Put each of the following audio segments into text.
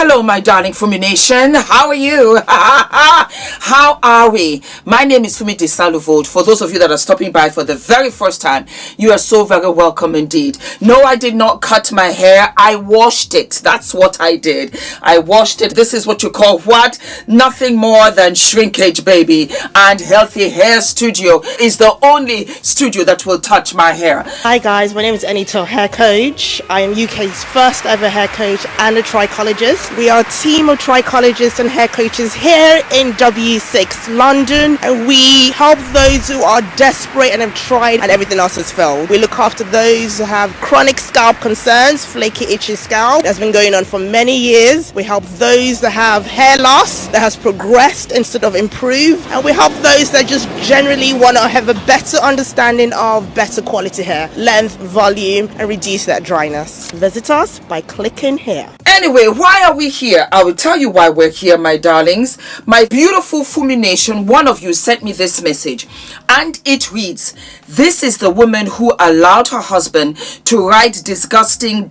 Hello, my darling Fumi Nation. How are you? How are we? My name is Fumidesaluvold. For those of you that are stopping by for the very first time, you are so very welcome indeed. No, I did not cut my hair. I washed it. That's what I did. I washed it. This is what you call what? Nothing more than shrinkage, baby. And Healthy Hair Studio is the only studio that will touch my hair. Hi guys, my name is ENITAN, hair coach. I am UK's first ever hair coach and a trichologist. We are a team of trichologists and hair coaches here in W6 London, and we help those who are desperate and have tried and everything else has failed. We look after those who have chronic scalp concerns, flaky itchy scalp that's been going on for many years. We help those that have hair loss that has progressed instead of improved, and we help those that just generally want to have a better understanding of better quality hair, length, volume, and reduce that dryness. Visit us by clicking here. Anyway, why are we here? I will tell you why we're here, my darlings. My beautiful Fumi Nation, one of you sent me this message, and it reads, "This is the woman who allowed her husband to write disgusting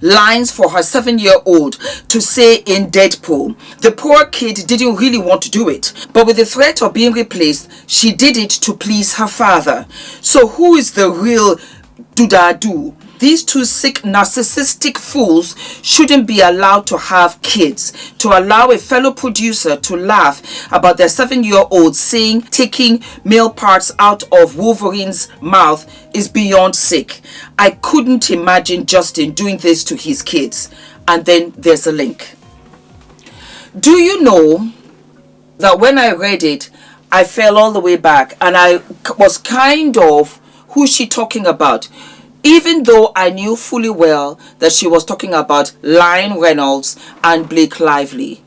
lines for her 7-year-old to say in Deadpool. The poor kid didn't really want to do it, but with the threat of being replaced, she did it to please her father. So who is the real do-da-do? These two sick narcissistic fools shouldn't be allowed to have kids. To allow a fellow producer to laugh about their 7-year-old saying taking male parts out of Wolverine's mouth is beyond sick. I couldn't imagine Justin doing this to his kids." And then there's a link. Do you know that when I read it, I fell all the way back and I was kind of, who's she talking about? Even though I knew fully well that she was talking about Reynolds and Blake Lively.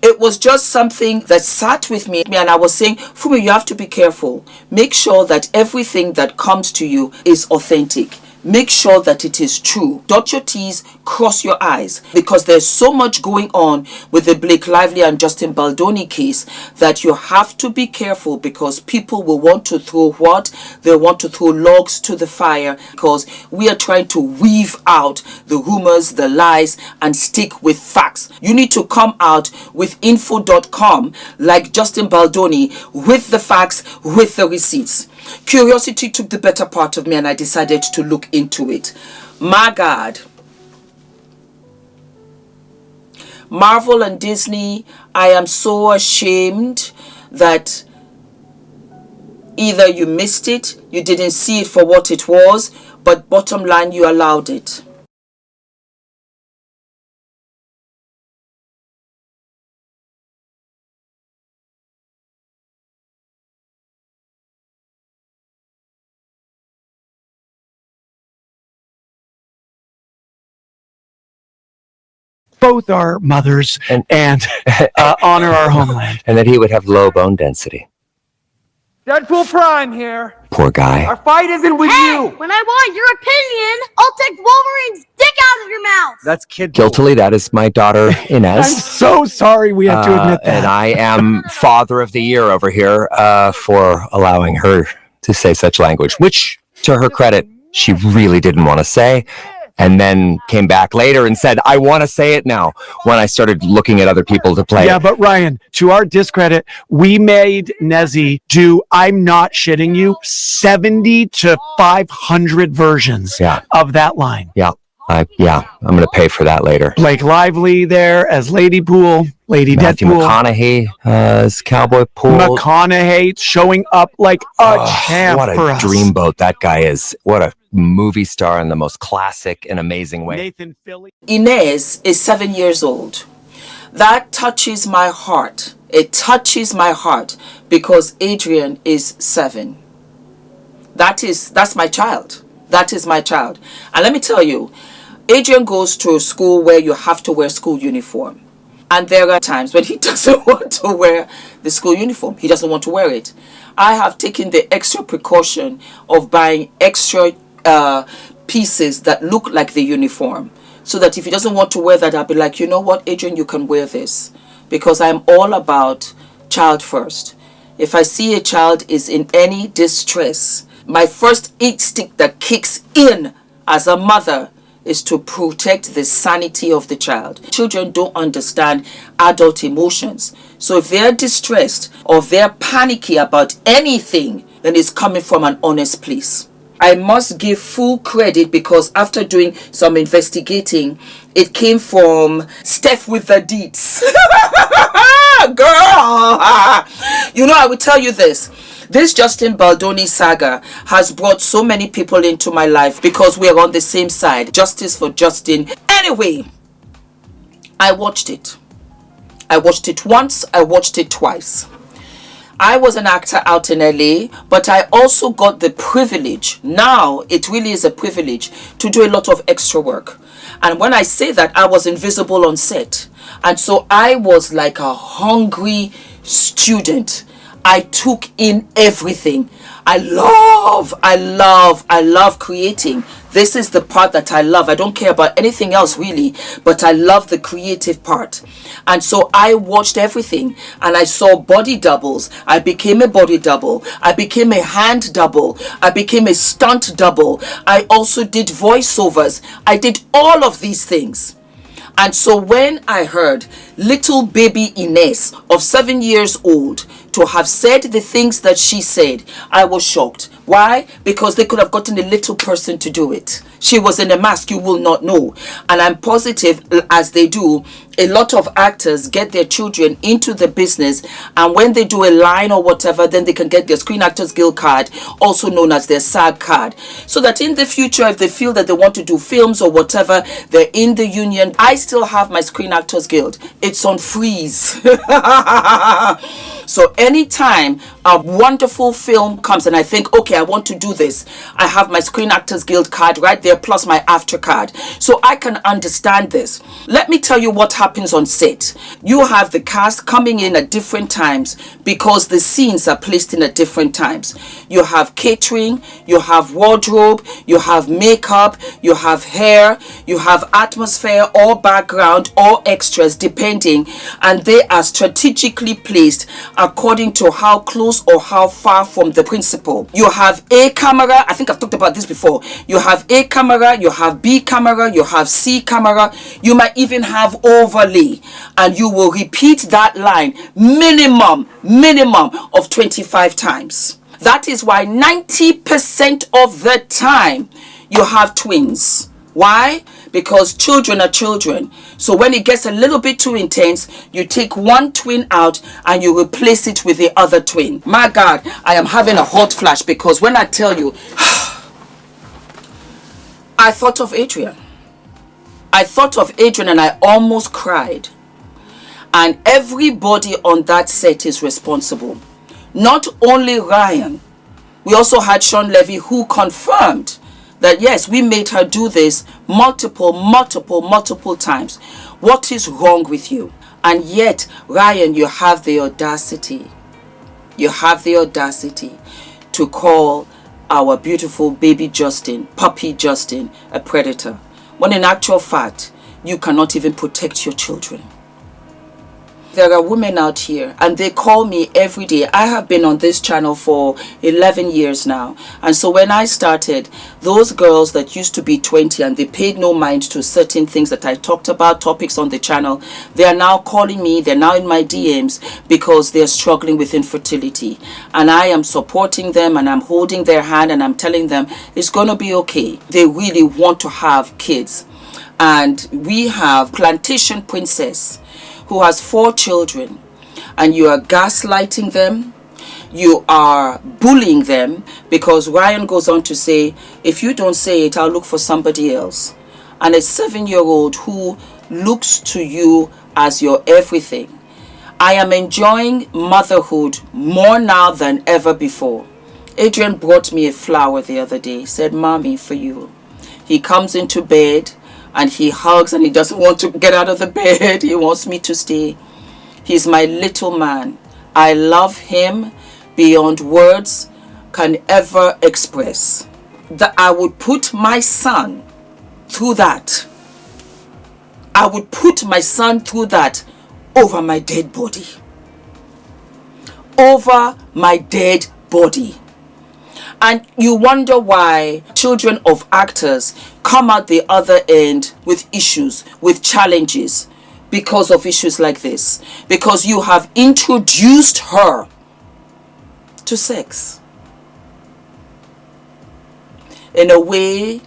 It was just something that sat with me, and I was saying, Fumi, you have to be careful. Make sure that everything that comes to you is authentic. Make sure that it is true. Dot your T's, cross your I's, because there's so much going on with the Blake Lively and Justin Baldoni case that you have to be careful, because people will want to throw what? They want to throw logs to the fire, because we are trying to weave out the rumors, the lies, and stick with facts. You need to come out with info.com like Justin Baldoni, with the facts, with the receipts. Curiosity took the better part of me, and I decided to look into it. My God. Marvel and Disney, I am so ashamed that either you missed it, you didn't see it for what it was, but bottom line, you allowed it. Both our mothers and honor our homeland. And that he would have low bone density. Deadpool Prime here. Poor guy. Our fight isn't with you. When I want your opinion, I'll take Wolverine's dick out of your mouth. That's kid. Guiltily, that is my daughter, Inez. I'm so sorry we have to admit that. And I am Father of the Year over here for allowing her to say such language, which, to her credit, she really didn't want to say. And then came back later and said, I want to say it now, when I started looking at other people to play. Yeah, but Ryan, to our discredit, we made Nezzy do, I'm not shitting you, 70 to 500 versions of that line. Yeah, I'm going to pay for that later. Blake Lively there as Lady Pool, Lady Matthew Deadpool. McConaughey as Cowboy Pool. McConaughey showing up like a champ what a for us. dreamboat that guy is. What a movie star in the most classic and amazing way. Nathan Philly. Inez is 7 years old. That touches my heart. It touches my heart because Adrian is 7. That's my child. That is my child. And let me tell you, Adrian goes to a school where you have to wear school uniform. And there are times when he doesn't want to wear the school uniform. He doesn't want to wear it. I have taken the extra precaution of buying extra pieces that look like the uniform, so that if he doesn't want to wear that, I'll be like, you know what, Adrian, you can wear this, because I'm all about child first. If I see a child is in any distress, my first instinct that kicks in as a mother is to protect the sanity of the child. Children don't understand adult emotions. So if they're distressed or they're panicky about anything, then it's coming from an honest place. I must give full credit because after doing some investigating, it came from Steph with the deeds. Girl! You know, I will tell you this. This Justin Baldoni saga has brought so many people into my life because we are on the same side. Justice for Justin. Anyway, I watched it. I watched it once. I watched it twice. I was an actor out in LA, but I also got the privilege. Now, it really is a privilege to do a lot of extra work. And when I say that, I was invisible on set. And so I was like a hungry student. I took in everything. I love creating. This is the part that I love. I don't care about anything else really, but I love the creative part. And so I watched everything and I saw body doubles. I became a body double. I became a hand double. I became a stunt double. I also did voiceovers. I did all of these things. And so when I heard little baby Ines of 7 years old to have said the things that she said, I was shocked. Why? Because they could have gotten a little person to do it. She was in a mask, you will not know. And I'm positive, as they do, a lot of actors get their children into the business, and when they do a line or whatever, then they can get their Screen Actors Guild card, also known as their SAG card, so that in the future, if they feel that they want to do films or whatever, they're in the union. I still have my Screen Actors Guild. It's on freeze. So anytime a wonderful film comes and I think, okay, I want to do this, I have my Screen Actors Guild card right there, plus my after card, so I can understand this. Let me tell you what happens on set. You have the cast coming in at different times because the scenes are placed in at different times. You have catering, you have wardrobe, you have makeup, you have hair, you have atmosphere or background or extras depending, and they are strategically placed according to how close or how far from the principal. You have A camera, I think I've talked about this before. You have A camera, you have B camera, you have C camera, you might even have overlay, and you will repeat that line minimum of 25 times. That is why 90% of the time you have twins. Why? Because children are children. So when it gets a little bit too intense, you take one twin out and you replace it with the other twin. My God, I am having a hot flash because when I tell you, I thought of Adrian. I thought of Adrian and I almost cried. And everybody on that set is responsible. Not only Ryan, we also had Sean Levy who confirmed that yes, we made her do this multiple times. What is wrong with you? And yet, Ryan, you have the audacity. You have the audacity to call our beautiful baby Justin, puppy Justin, a predator, when in actual fact, you cannot even protect your children. There are women out here and they call me every day. I have been on this channel for 11 years now. And so when I started, those girls that used to be 20 and they paid no mind to certain things that I talked about, topics on the channel, they are now calling me, they're now in my DMs because they're struggling with infertility. And I am supporting them and I'm holding their hand and I'm telling them it's going to be okay. They really want to have kids. And we have Plantation Princess, who has 4 children, and you are gaslighting them, you are bullying them, because Ryan goes on to say, if you don't say it, I'll look for somebody else. And a 7-year-old who looks to you as your everything. I am enjoying motherhood more now than ever before. Adrian brought me a flower the other day, said, Mommy, for you. He comes into bed, and he hugs and he doesn't want to get out of the bed. He wants me to stay. He's my little man. I love him beyond words can ever express. That I would put my son through that. I would put my son through that over my dead body. Over my dead body. And you wonder why children of actors come out the other end with issues, with challenges, because of issues like this. Because you have introduced her to sex in a way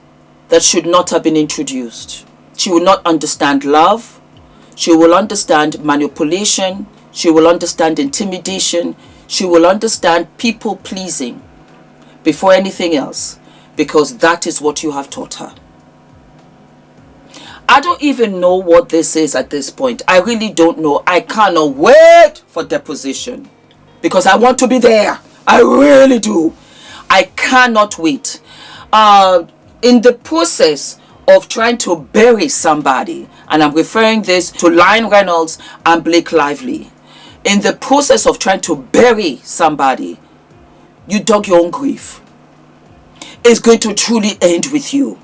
that should not have been introduced. She will not understand love. She will understand manipulation. She will understand intimidation. She will understand people pleasing before anything else, because that is what you have taught her. I don't even know what this is at this point. I really don't know. I cannot wait for deposition because I want to be there. I really do. I cannot wait. In the process of trying to bury somebody, and I'm referring this to Reynolds and Blake Lively, in the process of trying to bury somebody, you dug your own grave. It's going to truly end with you.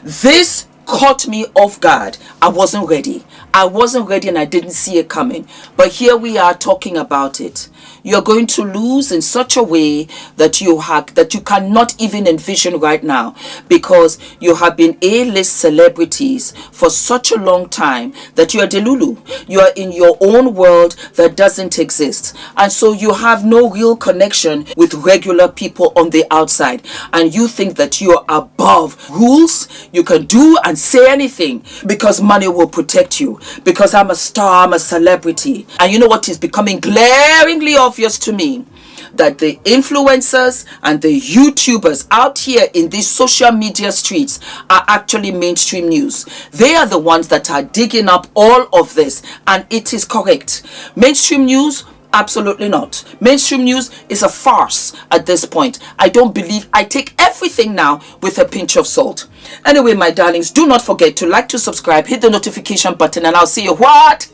This caught me off guard. I wasn't ready. I wasn't ready and I didn't see it coming. But here we are talking about it. You're going to lose in such a way that you cannot even envision right now, because you have been A-list celebrities for such a long time that you are delulu. You are in your own world that doesn't exist. And so you have no real connection with regular people on the outside. And you think that you are above rules. You can do and say anything because money will protect you. Because I'm a star, I'm a celebrity. And you know what is becoming glaringly obvious to me? That the influencers and the YouTubers out here in these social media streets are actually mainstream news. They are the ones that are digging up all of this, and it is correct. Mainstream news? Absolutely not. Mainstream news is a farce at this point. I don't believe. I take everything now with a pinch of salt. Anyway, my darlings, do not forget to like, to subscribe, hit the notification button, and I'll see you what?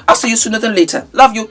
I'll see you sooner than later. Love you.